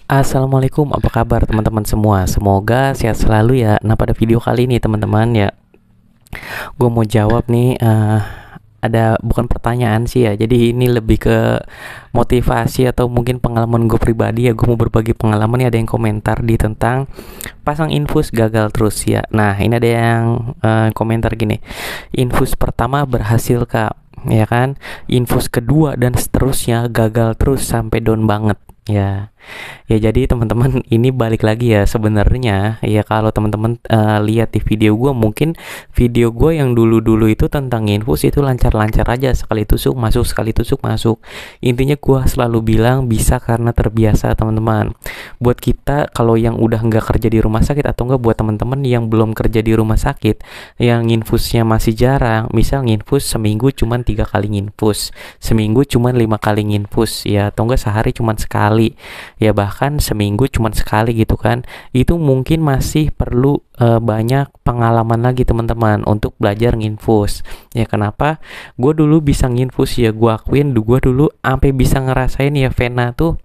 Assalamualaikum, apa kabar teman-teman semua? Semoga sehat selalu ya. Nah, pada video kali ini teman-teman ya, gue mau jawab nih. Ada bukan pertanyaan sih ya. Jadi ini lebih ke motivasi atau mungkin pengalaman gue pribadi ya. Gue mau berbagi pengalaman ya. Ada yang komentar di tentang pasang infus gagal terus ya. Nah, ini ada yang komentar gini. Infus pertama berhasil kak, ya kan? Infus kedua dan seterusnya gagal terus sampai down banget. Ya, ya jadi teman-teman ini balik lagi ya sebenarnya ya kalau teman-teman lihat di video gue mungkin video gue yang dulu-dulu itu tentang infus itu lancar-lancar aja, sekali tusuk masuk, sekali tusuk masuk. Intinya gue selalu bilang bisa karena terbiasa teman-teman. Buat kita kalau yang udah nggak kerja di rumah sakit atau nggak buat teman-teman yang belum kerja di rumah sakit yang infusnya masih jarang, misal nginfus seminggu cuman 3 kali nginfus, seminggu cuman 5 kali nginfus ya, atau enggak sehari cuman sekali ya, bahkan seminggu cuman sekali gitu kan. Itu mungkin masih perlu banyak pengalaman lagi teman-teman untuk belajar nginfus ya. Kenapa gue dulu bisa nginfus ya, gue akuin gue dulu sampai bisa ngerasain ya vena tuh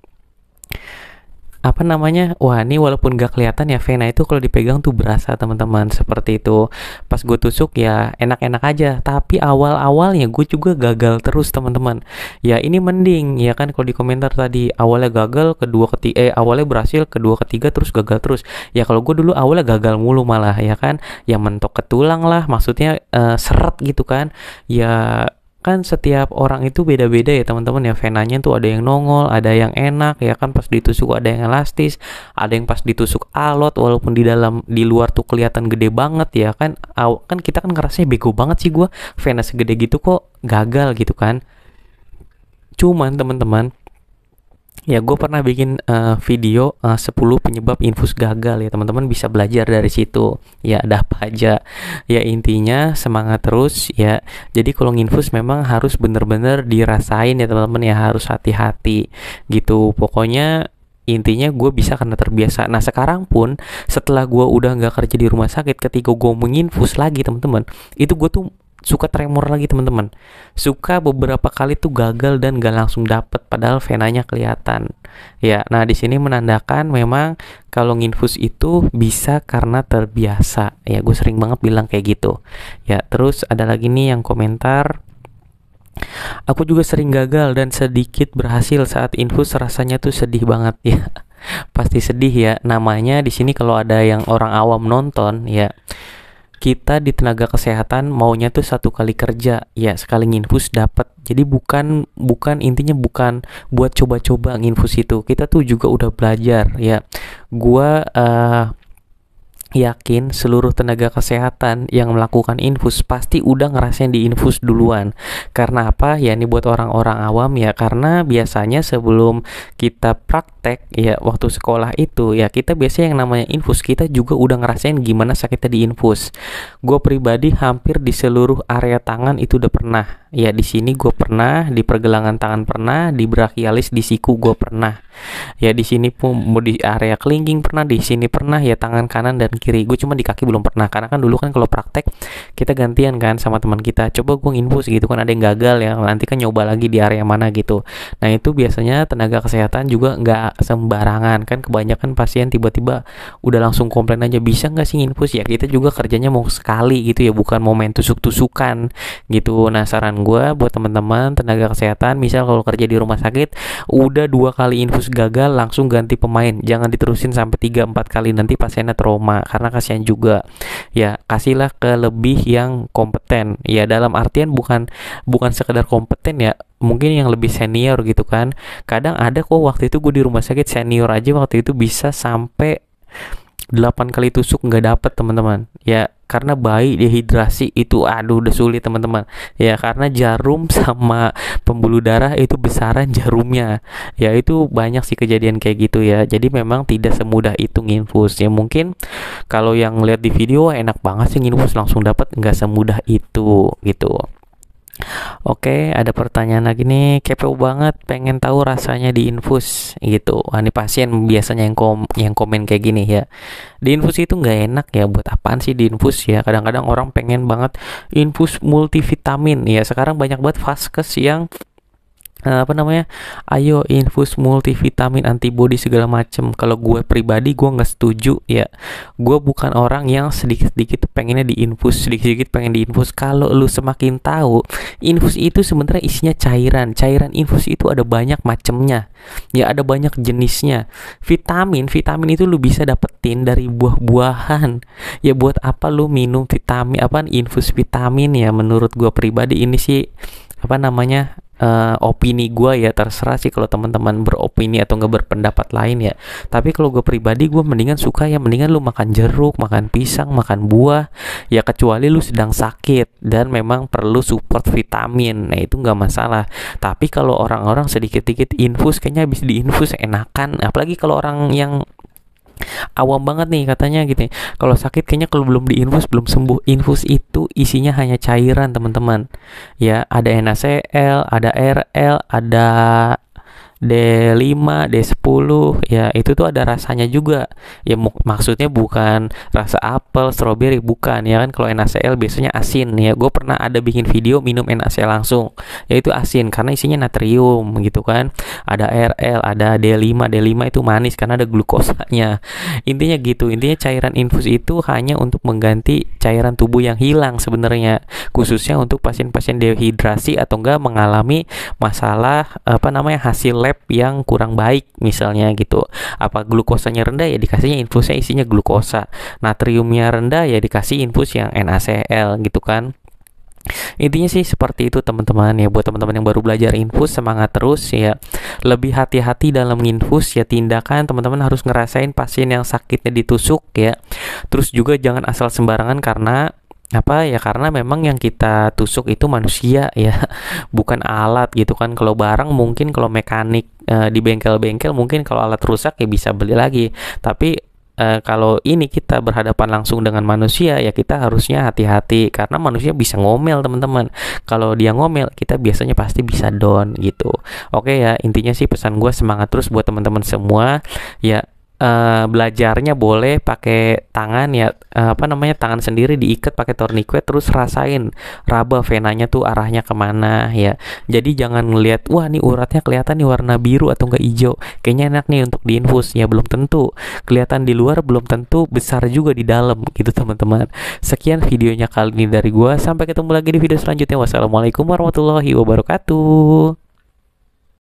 apa namanya, wah ini walaupun gak kelihatan ya, vena itu kalau dipegang tuh berasa teman-teman, seperti itu. Pas gue tusuk ya enak-enak aja, tapi awal-awalnya gue juga gagal terus teman-teman ya. Ini mending ya kan kalau di komentar tadi awalnya gagal, kedua ketiga awalnya berhasil, kedua ketiga terus gagal terus ya. Kalau gue dulu awalnya gagal mulu malah ya kan, ya mentok ke tulang lah, maksudnya seret gitu kan ya. Kan setiap orang itu beda-beda ya teman-teman ya, venanya tuh ada yang nongol, ada yang enak ya kan, pas ditusuk ada yang elastis, ada yang pas ditusuk alot walaupun di luar tuh kelihatan gede banget ya kan. Kan kita kan ngerasanya bego banget sih gue, vena segede gitu kok gagal gitu kan. Cuman teman-teman ya, gue pernah bikin video 10 penyebab infus gagal ya, teman-teman bisa belajar dari situ ya. Ada apa aja ya, intinya semangat terus ya. Jadi kalau nginfus memang harus bener-bener dirasain ya teman-teman ya, harus hati-hati gitu pokoknya. Intinya gue bisa karena terbiasa. Nah sekarang pun setelah gue udah nggak kerja di rumah sakit, ketika gue menginfus lagi teman-teman, itu gue tuh suka tremor lagi teman-teman, suka beberapa kali tuh gagal dan gak langsung dapet padahal venanya kelihatan ya. Nah di sini menandakan memang kalau nginfus itu bisa karena terbiasa ya, gue sering banget bilang kayak gitu ya. Terus ada lagi nih yang komentar, aku juga sering gagal dan sedikit berhasil saat infus, rasanya tuh sedih banget ya. Pasti sedih ya, namanya di sini kalau ada yang orang awam nonton ya, kita di tenaga kesehatan maunya tuh 1 kali kerja ya, sekali nginfus dapat. Jadi bukan bukan intinya bukan buat coba-coba nginfus, itu kita tuh juga udah belajar ya. Gua yakin seluruh tenaga kesehatan yang melakukan infus pasti udah ngerasain di infus duluan. Karena apa ya, ini buat orang-orang awam ya, karena biasanya sebelum kita praktek ya waktu sekolah itu ya, kita biasanya yang namanya infus kita juga udah ngerasain gimana sakitnya di infus. Gue pribadi hampir di seluruh area tangan itu udah pernah ya. Di sini gue pernah, di pergelangan tangan pernah, di brachialis di siku gue pernah ya. Di sini pun mau di area kelingking pernah, di sini pernah ya, tangan kanan dan kiri. Gue cuma di kaki belum pernah, karena kan dulu kan kalau praktek kita gantian kan sama teman kita, coba gue nginfus gitu kan, ada yang gagal ya, nanti kan nyoba lagi di area mana gitu. Nah itu biasanya tenaga kesehatan juga nggak sembarangan kan, kebanyakan pasien tiba-tiba udah langsung komplain aja, bisa nggak sih nginfus ya. Kita juga kerjanya mau sekali gitu ya, bukan mau main tusuk-tusukan gitu. Nah saran gue buat teman-teman tenaga kesehatan, misal kalau kerja di rumah sakit udah 2 kali infus gagal, langsung ganti pemain, jangan diterusin sampai 3-4 kali, nanti pasiennya trauma. Karena kasihan juga ya, kasihlah ke lebih yang kompeten ya, dalam artian bukan sekedar kompeten ya, mungkin yang lebih senior gitu kan. Kadang ada kok, waktu itu gue di rumah sakit senior aja waktu itu bisa sampai 8 kali tusuk nggak dapet teman-teman ya, karena bayi dehidrasi itu aduh udah sulit teman-teman ya, karena jarum sama pembuluh darah itu besaran jarumnya ya. Itu banyak sih kejadian kayak gitu ya. Jadi memang tidak semudah itu nginfus ya. Mungkin kalau yang lihat di video enak banget sih nginfus langsung dapat, nggak semudah itu gitu. Oke, ada pertanyaan lagi nih, kepo banget pengen tahu rasanya di infus gitu. Wah, ini pasien biasanya yang komen kayak gini ya. Di infus itu nggak enak ya, buat apaan sih di infus ya? Kadang-kadang orang pengen banget infus multivitamin ya. Sekarang banyak banget vaskes yang apa namanya, ayo infus multivitamin antibody segala macem. Kalau gue pribadi gue nggak setuju ya. Gue bukan orang yang sedikit-sedikit pengennya diinfus, sedikit-sedikit pengen diinfus. Kalau lu semakin tahu, infus itu sebenarnya isinya cairan infus itu ada banyak macamnya ya, ada banyak jenisnya. Vitamin itu lu bisa dapetin dari buah-buahan ya. Buat apa lu minum vitamin, apa infus vitamin ya? Menurut gue pribadi ini sih apa namanya, opini gue ya, terserah sih kalau teman-teman beropini atau nggak berpendapat lain ya. Tapi kalau gue pribadi, gue mendingan suka ya, mendingan lu makan jeruk, makan pisang, makan buah ya, kecuali lu sedang sakit dan memang perlu support vitamin, nah itu nggak masalah. Tapi kalau orang-orang sedikit-sedikit infus, kayaknya habis diinfus enakan, apalagi kalau orang yang awam banget nih katanya gitu, kalau sakit kayaknya kalau belum diinfus belum sembuh. Infus itu isinya hanya cairan teman-teman ya, ada NaCl, ada RL, ada D5, D10 ya, itu tuh ada rasanya juga ya. Maksudnya bukan rasa apel, stroberi, bukan ya kan. Kalau NaCl biasanya asin ya. Gue pernah ada bikin video minum NaCl langsung ya, itu asin karena isinya natrium gitu kan. Ada RL, ada D5 itu manis karena ada glukosanya. Intinya gitu, intinya cairan infus itu hanya untuk mengganti cairan tubuh yang hilang sebenarnya, khususnya untuk pasien-pasien dehidrasi atau enggak mengalami masalah apa namanya, hasil lab yang kurang baik misalnya gitu. Apa glukosanya rendah ya dikasihnya infusnya isinya glukosa, natriumnya rendah ya dikasih infus yang NaCl gitu kan. Intinya sih seperti itu teman-teman ya. Buat teman-teman yang baru belajar infus, semangat terus ya, lebih hati-hati dalam infus ya. Tindakan teman-teman harus ngerasain pasien yang sakitnya ditusuk ya. Terus juga jangan asal sembarangan, karena apa ya, karena memang yang kita tusuk itu manusia ya, bukan alat gitu kan. Kalau barang mungkin, kalau mekanik di bengkel-bengkel mungkin, kalau alat rusak ya bisa beli lagi. Tapi kalau ini kita berhadapan langsung dengan manusia ya, kita harusnya hati-hati karena manusia bisa ngomel teman-teman. Kalau dia ngomel, kita biasanya pasti bisa down gitu. Oke ya, intinya sih pesan gue semangat terus buat teman-teman semua ya. Belajarnya boleh pakai tangan ya, apa namanya, tangan sendiri diikat pakai tourniquet, terus rasain raba venanya tuh arahnya kemana ya. Jadi jangan ngelihat wah nih uratnya kelihatan nih warna biru atau enggak hijau, kayaknya enak nih untuk diinfus ya, belum tentu. Kelihatan di luar belum tentu besar juga di dalam gitu teman-teman. Sekian videonya kali ini dari gua, sampai ketemu lagi di video selanjutnya. Wassalamualaikum warahmatullahi wabarakatuh.